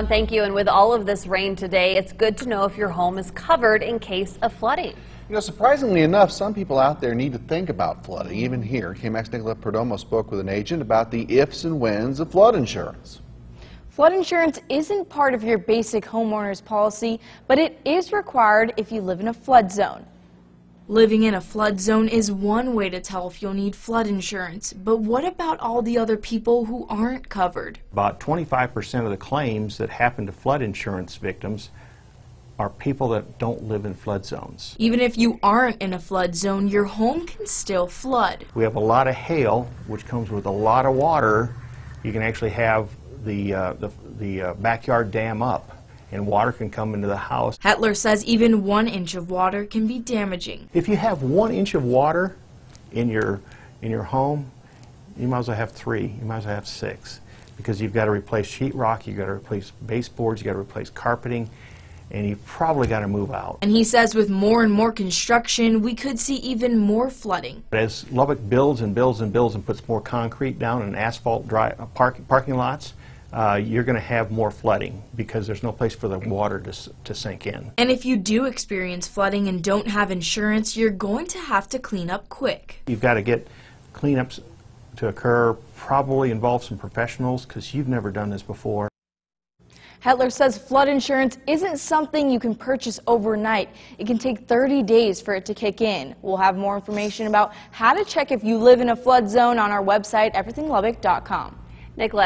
Thank you. And with all of this rain today, it's good to know if your home is covered in case of flooding. You know, surprisingly enough, some people out there need to think about flooding. Even here, KMAX Nicolette Perdomo spoke with an agent about the ifs and whens of flood insurance. Flood insurance isn't part of your basic homeowner's policy, but it is required if you live in a flood zone. Living in a flood zone is one way to tell if you'll need flood insurance, but what about all the other people who aren't covered? About 25% of the claims that happen to flood insurance victims are people that don't live in flood zones. Even if you aren't in a flood zone, your home can still flood. We have a lot of hail, which comes with a lot of water. You can actually have the backyard dam up, and water can come into the house. Hetler says even 1 inch of water can be damaging. If you have 1 inch of water in your home, you might as well have 3. You might as well have 6, because you've got to replace sheetrock, you've got to replace baseboards, you've got to replace carpeting, and you've probably got to move out. And he says with more and more construction, we could see even more flooding. As Lubbock builds and builds and builds and puts more concrete down and asphalt parking lots, you're going to have more flooding because there's no place for the water to sink in. And if you do experience flooding and don't have insurance, you're going to have to clean up quick. You've got to get cleanups to occur, probably involve some professionals because you've never done this before. Hetler says flood insurance isn't something you can purchase overnight. It can take 30 days for it to kick in. We'll have more information about how to check if you live in a flood zone on our website, everythinglubbock.com. Nicolette.